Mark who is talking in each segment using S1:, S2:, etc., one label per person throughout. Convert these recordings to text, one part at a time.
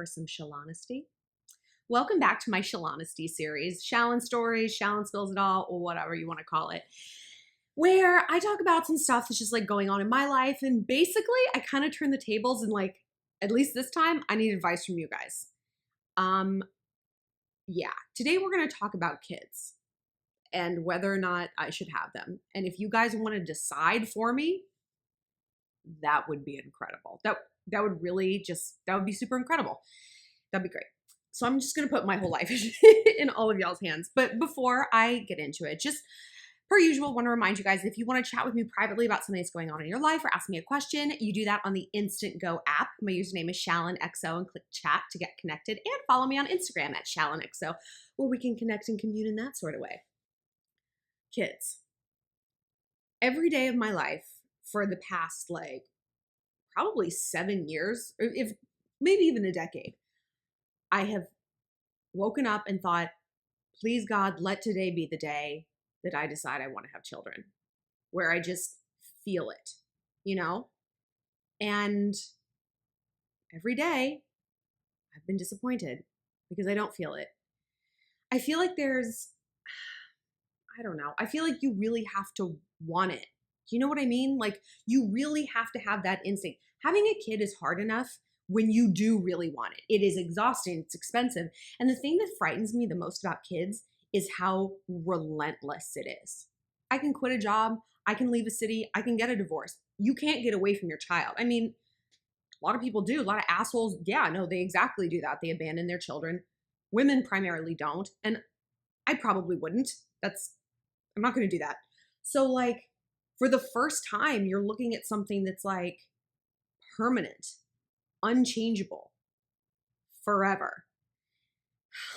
S1: for some Shallonesty. Welcome back to my Shallonesty series, Shallon Stories, Shallon Spills It All, or whatever you want to call it, where I talk about some stuff that's just like going on in my life. And basically, I kind of turn the tables and like, at least this time, I need advice from you guys. Today we're going to talk about kids and whether or not I should have them. And if you guys want to decide for me, that would be incredible. That would really that would be super incredible. That'd be great. So I'm just going to put my whole life in all of y'all's hands. But before I get into it, just per usual, want to remind you guys, if you want to chat with me privately about something that's going on in your life or ask me a question, you do that on the Instant Go app. My username is ShallonXO and click chat to get connected, and follow me on Instagram at ShallonXO, where we can connect and commune in that sort of way. Kids. Every day of my life for the past probably 7 years, or if maybe even a decade, I have woken up and thought, please God, let today be the day that I decide I want to have children, where I just feel it, And every day I've been disappointed because I don't feel it. I feel like I feel like you really have to want it. You know what I mean? Like, you really have to have that instinct. Having a kid is hard enough when you do really want it. It is exhausting, it's expensive. And the thing that frightens me the most about kids is how relentless it is. I can quit a job, I can leave a city, I can get a divorce. You can't get away from your child. I mean, a lot of people do, a lot of assholes, they exactly do that. They abandon their children. Women primarily don't, and I probably wouldn't. I'm not gonna do that. So for the first time, you're looking at something that's permanent, unchangeable, forever.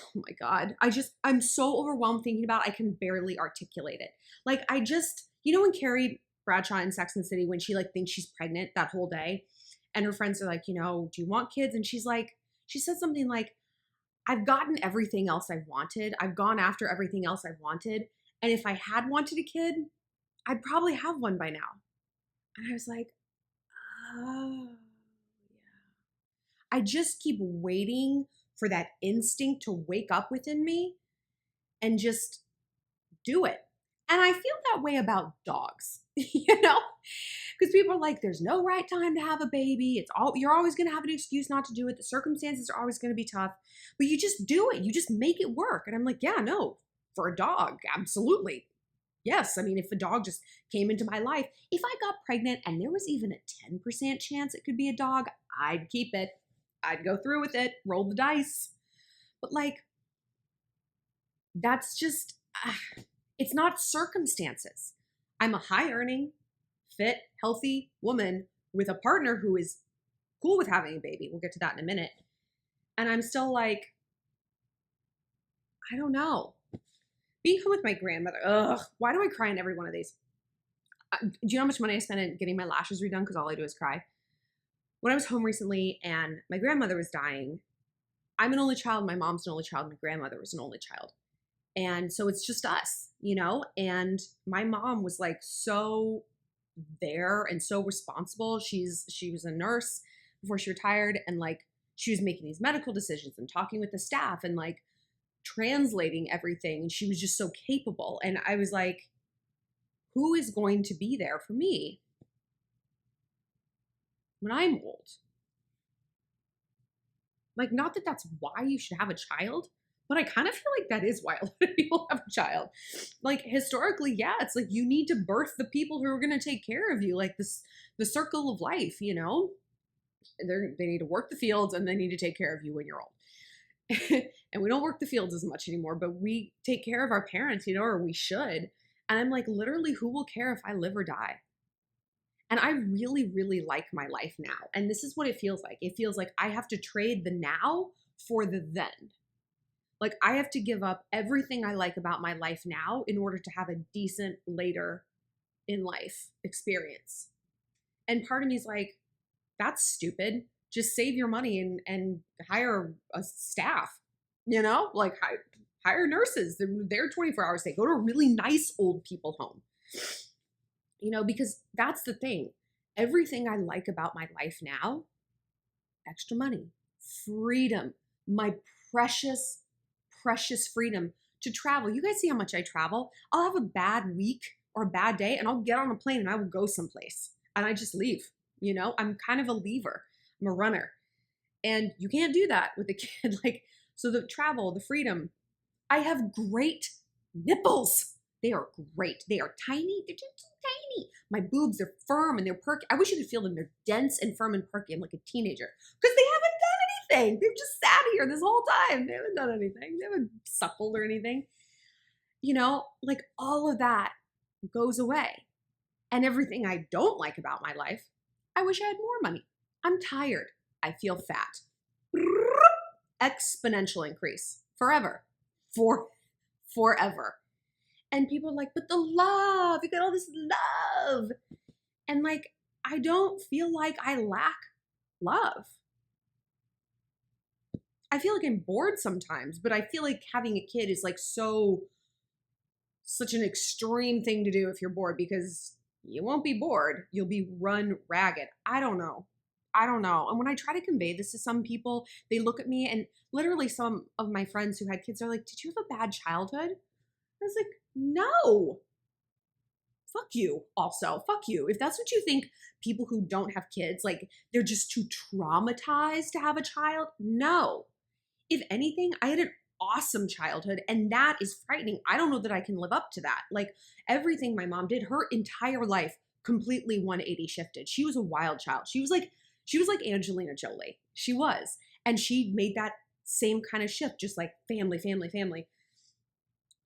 S1: Oh my God. I'm so overwhelmed thinking about it, I can barely articulate it. When Carrie Bradshaw in Sex and the City, when she thinks she's pregnant that whole day, and her friends are do you want kids? And she said something like, I've gotten everything else I've wanted. I've gone after everything else I've wanted. And if I had wanted a kid, I'd probably have one by now. And I was like, oh, yeah. I just keep waiting for that instinct to wake up within me and just do it. And I feel that way about dogs, because people are like, there's no right time to have a baby. You're always going to have an excuse not to do it. The circumstances are always going to be tough, but you just do it. You just make it work. And I'm like, yeah, no, for a dog, absolutely. Yes. I mean, if a dog just came into my life, if I got pregnant and there was even a 10% chance it could be a dog, I'd keep it. I'd go through with it, roll the dice. But that's just, it's not circumstances. I'm a high earning, fit, healthy woman with a partner who is cool with having a baby. We'll get to that in a minute. And I'm still I don't know. Being home with my grandmother, why do I cry in every one of these? Do you know how much money I spent in getting my lashes redone? Because all I do is cry. When I was home recently and my grandmother was dying, I'm an only child, my mom's an only child, my grandmother was an only child. And so it's just us, and my mom was so there and so responsible. She was a nurse before she retired, and she was making these medical decisions and talking with the staff and translating everything. And she was just so capable. And I was like, who is going to be there for me when I'm old? Not that that's why you should have a child, but I kind of feel like that is why a lot of people have a child. Historically, yeah, it's you need to birth the people who are going to take care of you, the circle of life, They need to work the fields and they need to take care of you when you're old. And we don't work the fields as much anymore, but we take care of our parents, or we should. And I'm literally, who will care if I live or die? And I really, really like my life now. And this is what it feels like. It feels like I have to trade the now for the then. I have to give up everything I like about my life now in order to have a decent later in life experience. And part of me is that's stupid. Just save your money and hire a staff, hire nurses. They're 24 hours a day. Go to a really nice old people home, because that's the thing. Everything I like about my life now, extra money, freedom, my precious, precious freedom to travel. You guys see how much I travel? I'll have a bad week or a bad day and I'll get on a plane and I will go someplace and I just leave. You know, I'm kind of a leaver. I'm a runner. And you can't do that with a kid. Like, so the travel, the freedom, I have great nipples. They are great. They are tiny. They're just so tiny. My boobs are firm and they're perky. I wish you could feel them. They're dense and firm and perky. I'm like a teenager because they haven't done anything. They've just sat here this whole time. They haven't done anything. They haven't suckled or anything. You know, like all of that goes away. And everything I don't like about my life, I wish I had more money. I'm tired. I feel fat. Exponential increase. Forever. Forever. And people are like, but the love, you got all this love. And like, I don't feel like I lack love. I feel like I'm bored sometimes, but I feel like having a kid is like such an extreme thing to do if you're bored, because you won't be bored. You'll be run ragged. I don't know. And when I try to convey this to some people, they look at me, and literally some of my friends who had kids are like, did you have a bad childhood? I was like, no. Fuck you also. Fuck you. If that's what you think, people who don't have kids, like they're just too traumatized to have a child. No. If anything, I had an awesome childhood, and that is frightening. I don't know that I can live up to that. Like everything my mom did, her entire life completely 180 shifted. She was a wild child. She was like Angelina Jolie. She was. And she made that same kind of shift, just like family.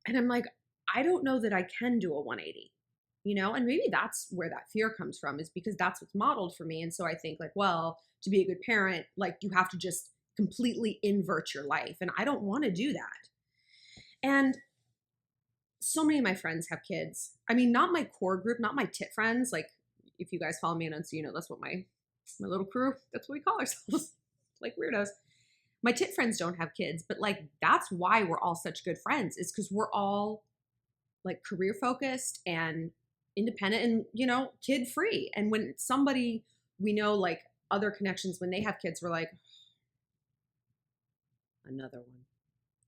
S1: And I'm like, I don't know that I can do a 180, you know? And maybe that's where that fear comes from, is because that's what's modeled for me. And so I think like, well, to be a good parent, like you have to just completely invert your life. And I don't want to do that. And so many of my friends have kids. I mean, not my core group, not my tit friends. Like if you guys follow me on Insta, you know, that's what my little crew, that's what we call ourselves, like weirdos. My tit friends don't have kids, but like that's why we're all such good friends, is because we're all like career focused and independent and, you know, kid free. And when somebody we know, like other connections, when they have kids, we're like, another one.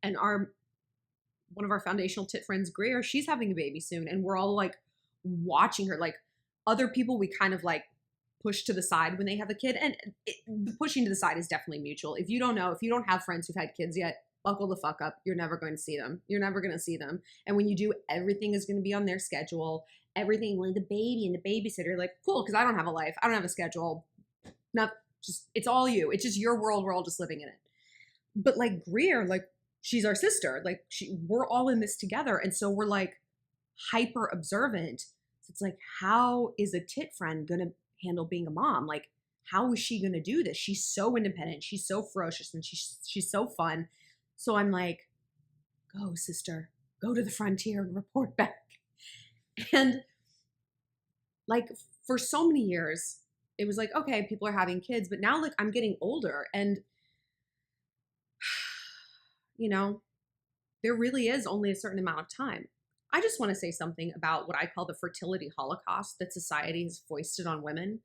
S1: And one of our foundational tit friends, Greer, she's having a baby soon, and we're all like watching her. Like other people we kind of like push to the side when they have a kid, and the pushing to the side is definitely mutual. If you don't know, if you don't have friends who've had kids yet, buckle the fuck up. You're never going to see them. And when you do, everything is going to be on their schedule. Everything, like the baby and the babysitter, like cool, because I don't have a life. I don't have a schedule. Not just, it's all you. It's just your world. We're all just living in it. But like Greer, like she's our sister. Like we're all in this together. And so we're like hyper observant. So it's like, how is a tit friend going to handle being a mom? Like, how is she going to do this? She's so independent. She's so ferocious, and she's so fun. So I'm like, go sister, go to the frontier and report back. And like for so many years, it was like, okay, people are having kids, but now like I'm getting older, and you know, there really is only a certain amount of time. I just want to say something about what I call the fertility holocaust that society has foisted on women.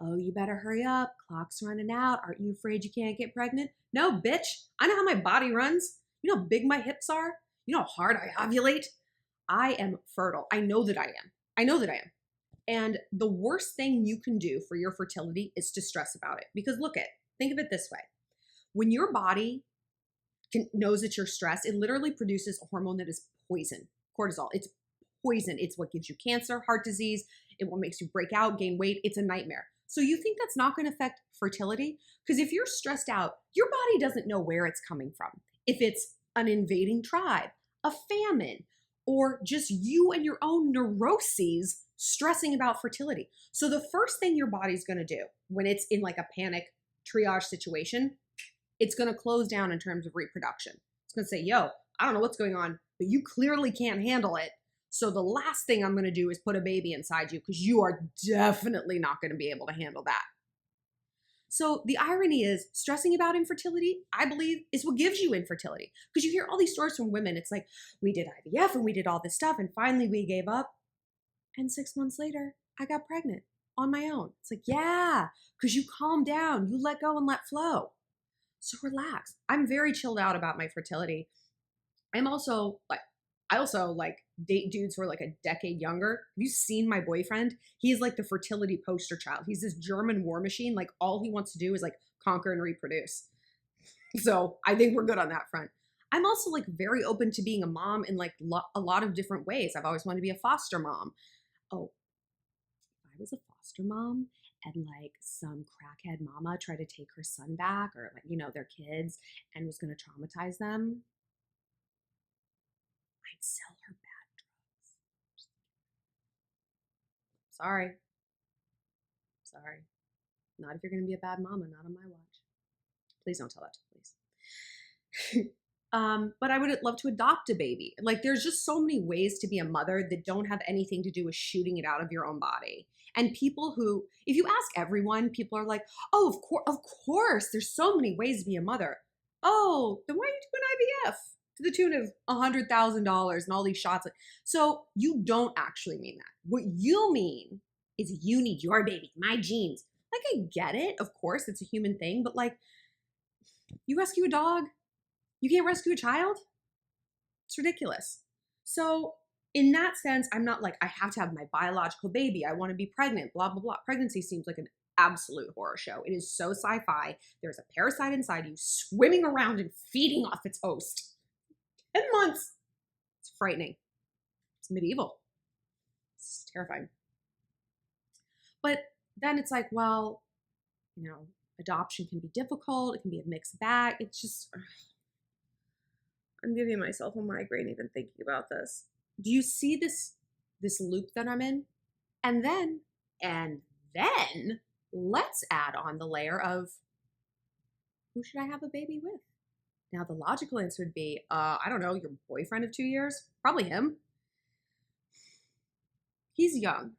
S1: Oh, you better hurry up. Clock's running out. Aren't you afraid you can't get pregnant? No, bitch. I know how my body runs. You know how big my hips are? You know how hard I ovulate? I am fertile. I know that I am. And the worst thing you can do for your fertility is to stress about it. Because think of it this way. When your body knows that you're stressed, it literally produces a hormone that is poison. Cortisol. It's poison. It's what gives you cancer, heart disease. It what makes you break out, gain weight. It's a nightmare. So you think that's not going to affect fertility? Because if you're stressed out, your body doesn't know where it's coming from. If it's an invading tribe, a famine, or just you and your own neuroses stressing about fertility. So the first thing your body's going to do when it's in like a panic triage situation, it's going to close down in terms of reproduction. It's going to say, yo, I don't know what's going on, but you clearly can't handle it. So the last thing I'm going to do is put a baby inside you, because you are definitely not going to be able to handle that. So the irony is, stressing about infertility, I believe, is what gives you infertility. Because you hear all these stories from women. It's like, we did IVF and we did all this stuff, and finally we gave up. And 6 months later, I got pregnant on my own. It's like, yeah, because you calm down, you let go and let flow. So relax. I'm very chilled out about my fertility. I'm also like, I also like date dudes who are like a decade younger. Have you seen my boyfriend? He's like the fertility poster child. He's this German war machine. Like all he wants to do is like conquer and reproduce. So I think we're good on that front. I'm also like very open to being a mom in like a lot of different ways. I've always wanted to be a foster mom. Oh, I was a foster mom and like some crackhead mama tried to take her son back or like, their kids and was going to traumatize them, I'd sell her bad drugs. Sorry. Sorry. Not if you're going to be a bad mama, not on my watch. Please don't tell that to police. But I would love to adopt a baby. Like there's just so many ways to be a mother that don't have anything to do with shooting it out of your own body. And people who, if you ask everyone, people are like, oh, of course, there's so many ways to be a mother. Oh, then why are you doing IVF? To the tune of $100,000 and all these shots. So you don't actually mean that. What you mean is you need your baby, my genes. Like I get it, of course, it's a human thing, but like you rescue a dog, you can't rescue a child? It's ridiculous. So in that sense, I'm not like, I have to have my biological baby. I want to be pregnant, blah, blah, blah. Pregnancy seems like an absolute horror show. It is so sci-fi. There's a parasite inside you swimming around and feeding off its host. 10 months. It's frightening. It's medieval. It's terrifying. But then it's like, well, adoption can be difficult. It can be a mixed bag. It's just, I'm giving myself a migraine even thinking about this. Do you see this loop that I'm in? And then let's add on the layer of who should I have a baby with? Now the logical answer would be, I don't know, your boyfriend of 2 years? Probably him. He's young,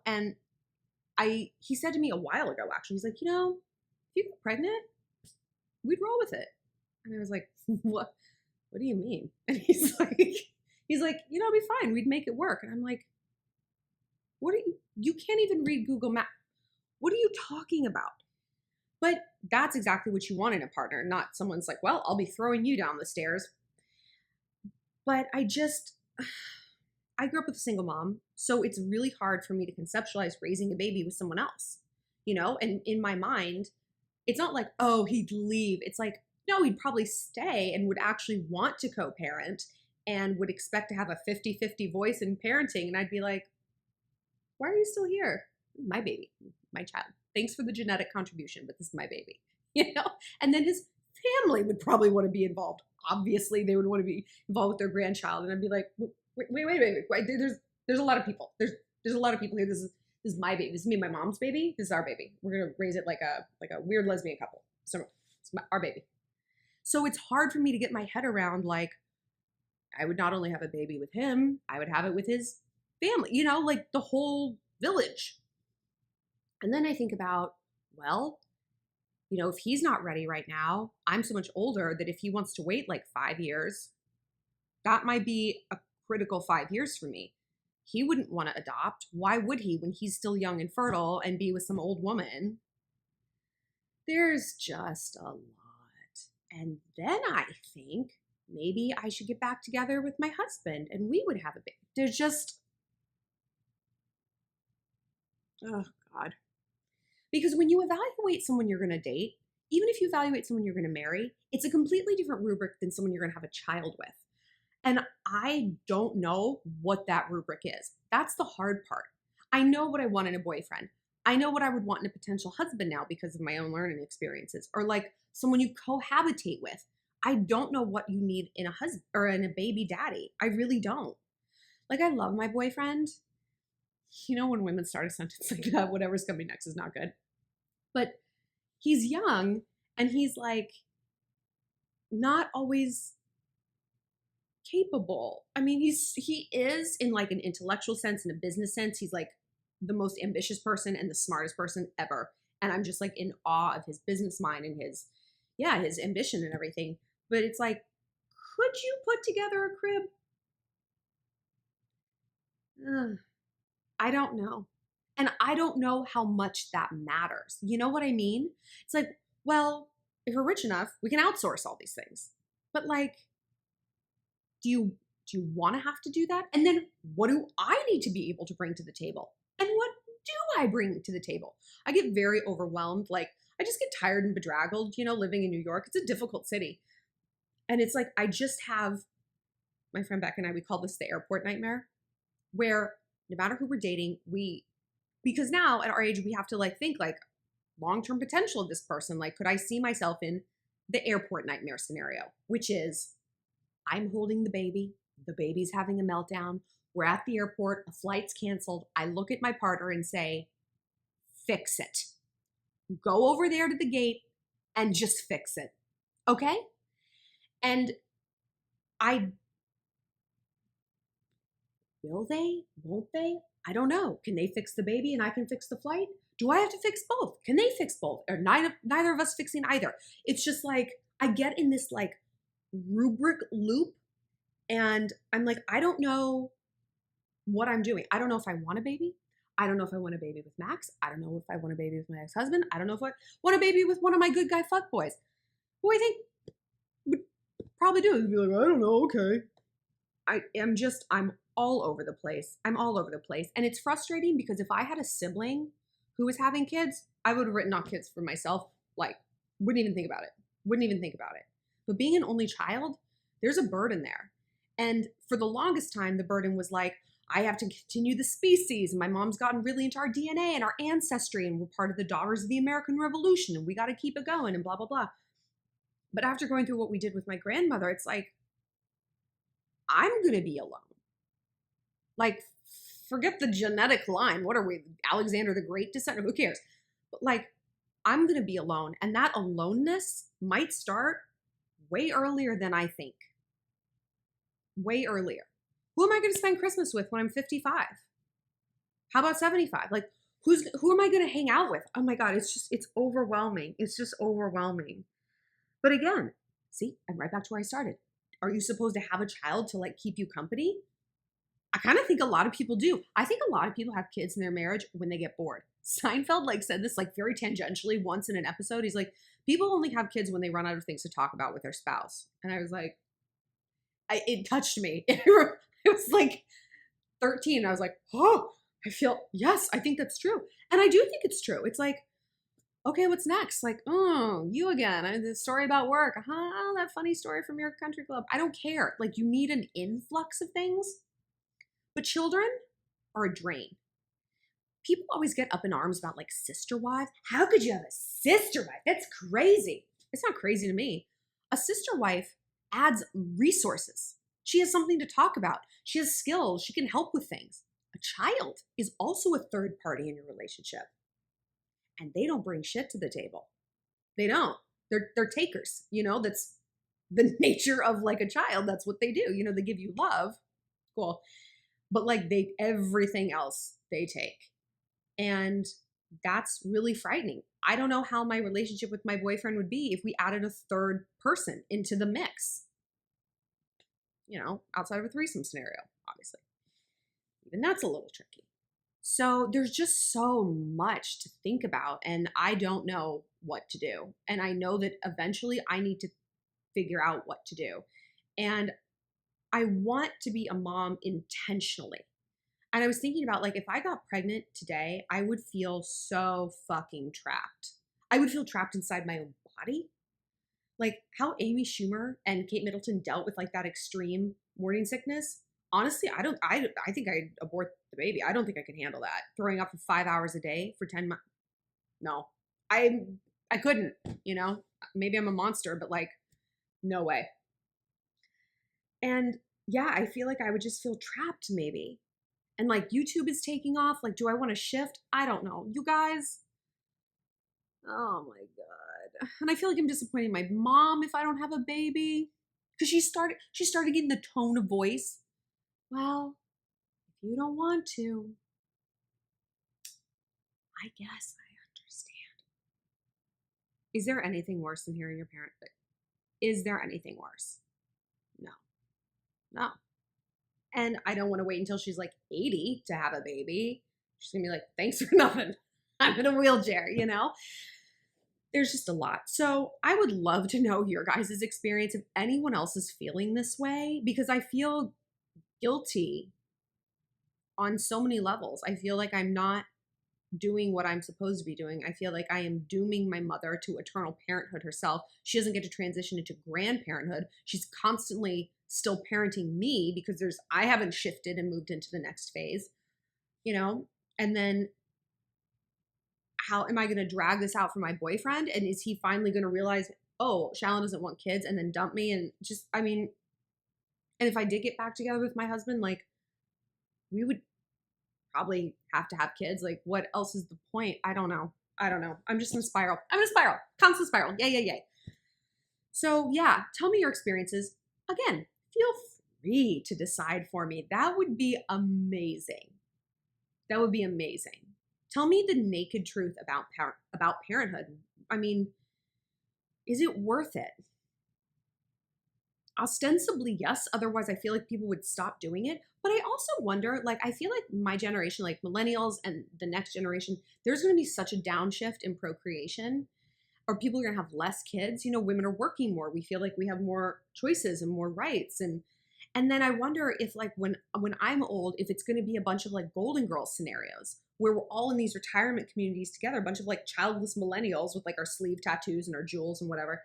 S1: and he said to me a while ago, actually, he's like, if you get pregnant, we'd roll with it. And I was like, what do you mean? And he's like, it'll be fine. We'd make it work. And I'm like, you can't even read Google Maps. What are you talking about? But that's exactly what you want in a partner, not someone's like, well, I'll be throwing you down the stairs. But I grew up with a single mom, so it's really hard for me to conceptualize raising a baby with someone else, and in my mind, it's not like, oh, he'd leave. It's like, no, he'd probably stay and would actually want to co-parent and would expect to have a 50-50 voice in parenting. And I'd be like, why are you still here? My baby, my child. Thanks for the genetic contribution, but this is my baby, And then his family would probably want to be involved. Obviously, they would want to be involved with their grandchild. And I'd be like, wait. There's a lot of people. There's a lot of people here. This is my baby. This is me and my mom's baby. This is our baby. We're gonna raise it like a weird lesbian couple. So it's our baby. So it's hard for me to get my head around, like, I would not only have a baby with him, I would have it with his family, like the whole village. And then I think about, well, if he's not ready right now, I'm so much older that if he wants to wait like 5 years, that might be a critical 5 years for me. He wouldn't want to adopt. Why would he when he's still young and fertile and be with some old woman? There's just a lot. And then I think maybe I should get back together with my husband and we would have a baby. There's just, oh God. Because when you evaluate someone you're going to date, even if you evaluate someone you're going to marry, it's a completely different rubric than someone you're going to have a child with. And I don't know what that rubric is. That's the hard part. I know what I want in a boyfriend. I know what I would want in a potential husband now because of my own learning experiences, or like someone you cohabitate with. I don't know what you need in a husband or in a baby daddy. I really don't. Like, I love my boyfriend. When women start a sentence like that, whatever's coming next is not good. But he's young and he's like not always capable. I mean, he is in like an intellectual sense, in a business sense. He's like the most ambitious person and the smartest person ever. And I'm just like in awe of his business mind and his ambition and everything. But it's like, could you put together a crib? I don't know. And I don't know how much that matters. You know what I mean? It's like, well, if we're rich enough, we can outsource all these things. But like, do you want to have to do that? And then what do I need to be able to bring to the table? And what do I bring to the table? I get very overwhelmed. Like, I just get tired and bedraggled, living in New York. It's a difficult city. And it's like, I just have, my friend Beck and I, we call this the airport nightmare, where no matter who we're dating, because now at our age, we have to like think like long-term potential of this person. Like, could I see myself in the airport nightmare scenario, which is I'm holding the baby's having a meltdown. We're at the airport, a flight's canceled. I look at my partner and say, fix it. Go over there to the gate and just fix it. Okay? And will they? Won't they? I don't know. Can they fix the baby and I can fix the flight? Do I have to fix both? Can they fix both? Or neither of us fixing either? It's just like, I get in this like rubric loop and I'm like, I don't know what I'm doing. I don't know if I want a baby. I don't know if I want a baby with Max. I don't know if I want a baby with my ex-husband. I don't know if I want a baby with one of my good guy fuckboys, who I think would probably do. He'd be like, I don't know, okay. I'm all over the place. I'm all over the place. And it's frustrating because if I had a sibling who was having kids, I would have written off kids for myself. Like, wouldn't even think about it. But being an only child, there's a burden there. And for the longest time, the burden was like, I have to continue the species. And my mom's gotten really into our DNA and our ancestry. And we're part of the Daughters of the American Revolution. And we got to keep it going and blah, blah, blah. But after going through what we did with my grandmother, it's like, I'm going to be alone. Like, forget the genetic line. What are we, Alexander the Great descendant? Who cares? But like, I'm going to be alone. And that aloneness might start way earlier than I think. Way earlier. Who am I going to spend Christmas with when I'm 55? How about 75? Like, who am I going to hang out with? Oh my God, it's overwhelming. It's just overwhelming. But again, see, I'm right back to where I started. Are you supposed to have a child to like keep you company? I kind of think a lot of people do. I think a lot of people have kids in their marriage when they get bored. Seinfeld like said this like very tangentially once in an episode. He's like, people only have kids when they run out of things to talk about with their spouse. And I was like, it touched me. It was like 13. I was like, oh, yes, I think that's true. And I do think it's true. It's like, okay, what's next? Like, oh, you again. The story about work. Oh, that funny story from your country club. I don't care. Like, you need an influx of things. But children are a drain. People always get up in arms about like sister wives. How could you have a sister wife? That's crazy. It's not crazy to me. A sister wife adds resources. She has something to talk about. She has skills. She can help with things. A child is also a third party in your relationship. And they don't bring shit to the table. They don't. They're takers. That's the nature of like a child. That's what they do. They give you love. Cool. But like everything else they take. And that's really frightening. I don't know how my relationship with my boyfriend would be if we added a third person into the mix. Outside of a threesome scenario, obviously. Even that's a little tricky. So there's just so much to think about, and I don't know what to do. And I know that eventually I need to figure out what to do. And I want to be a mom intentionally. And I was thinking about like, if I got pregnant today, I would feel so fucking trapped. I would feel trapped inside my own body. Like how Amy Schumer and Kate Middleton dealt with like that extreme morning sickness. Honestly, I think I'd abort the baby. I don't think I could handle that. Throwing up for 5 hours a day for 10 months. No, I couldn't, maybe I'm a monster, but like, no way. And yeah, I feel like I would just feel trapped maybe. And like YouTube is taking off. Like, do I want to shift? I don't know. You guys. Oh my God. And I feel like I'm disappointing my mom if I don't have a baby. Because she started getting the tone of voice. Well, if you don't want to, I guess I understand. Is there anything worse than hearing your parent? Is there anything worse? No. And I don't want to wait until she's like 80 to have a baby. She's going to be like, thanks for nothing. I'm in a wheelchair, there's just a lot. So I would love to know your guys' experience if anyone else is feeling this way, because I feel guilty on so many levels. I feel like I'm not doing what I'm supposed to be doing. I feel like I am dooming my mother to eternal parenthood herself. She doesn't get to transition into grandparenthood. She's constantly still parenting me because I haven't shifted and moved into the next phase, you know? And then how am I going to drag this out for my boyfriend? And is he finally going to realize, oh, Shallon doesn't want kids, and then dump me? And just, I mean, and if I did get back together with my husband, like, we would probably have to have kids. Like, what else is the point? I don't know. I'm just in a spiral. I'm in a spiral. Constant spiral. Yay. So yeah, tell me your experiences. Again, feel free to decide for me. That would be amazing. Tell me the naked truth about parenthood. I mean, is it worth it? Ostensibly, yes. Otherwise, I feel like people would stop doing it. But I also wonder, like, I feel like my generation, like millennials and the next generation, there's going to be such a downshift in procreation, or people are going to have less kids. You know, women are working more. We feel like we have more choices and more rights. And then I wonder if, like, when I'm old, if it's going to be a bunch of like Golden Girls scenarios where we're all in these retirement communities together, a bunch of like childless millennials with like our sleeve tattoos and our jewels and whatever,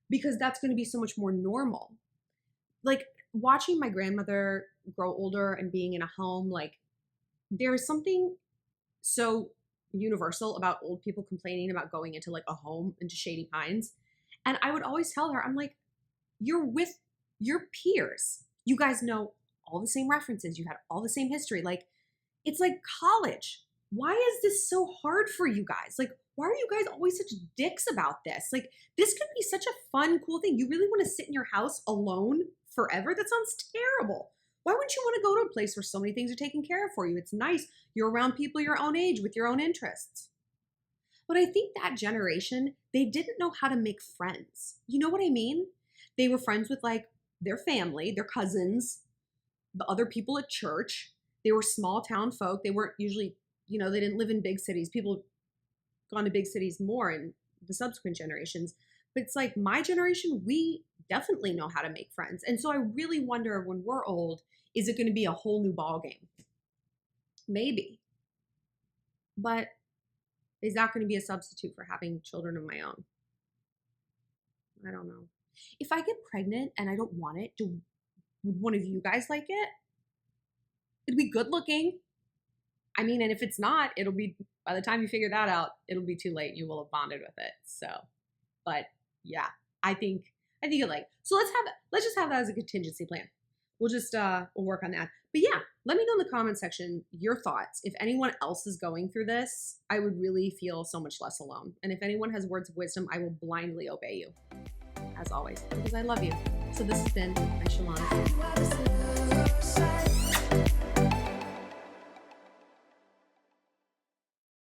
S1: because that's going to be so much more normal. Like, watching my grandmother grow older and being in a home, like, there is something so universal about old people complaining about going into like a home into Shady Pines. And I would always tell her, I'm like, you're with your peers. You guys know all the same references. You had all the same history. Like, it's like college. Why is this so hard for you guys? Like, why are you guys always such dicks about this? Like, this could be such a fun, cool thing. You really want to sit in your house alone forever? That sounds terrible. Why wouldn't you want to go to a place where so many things are taken care of for you? It's nice. You're around people your own age with your own interests. But I think that generation, they didn't know how to make friends. You know what I mean? They were friends with like their family, their cousins, the other people at church. They were small town folk. They weren't usually, you know, they didn't live in big cities. People have gone to big cities more in the subsequent generations. But it's like my generation, we definitely know how to make friends. And so I really wonder, when we're old, is it going to be a whole new ball game? Maybe. But is that going to be a substitute for having children of my own? I don't know. If I get pregnant and I don't want it, would one of you guys like it? It'd be good looking. I mean, and if it's not, it'll be, by the time you figure that out, it'll be too late. You will have bonded with it. So, but yeah, I think you'll like. So let's just have that as a contingency plan. We'll just we'll work on that. But yeah, let me know in the comment section your thoughts. If anyone else is going through this, I would really feel so much less alone. And if anyone has words of wisdom, I will blindly obey you, as always, because I love you. So this has been my Shallon.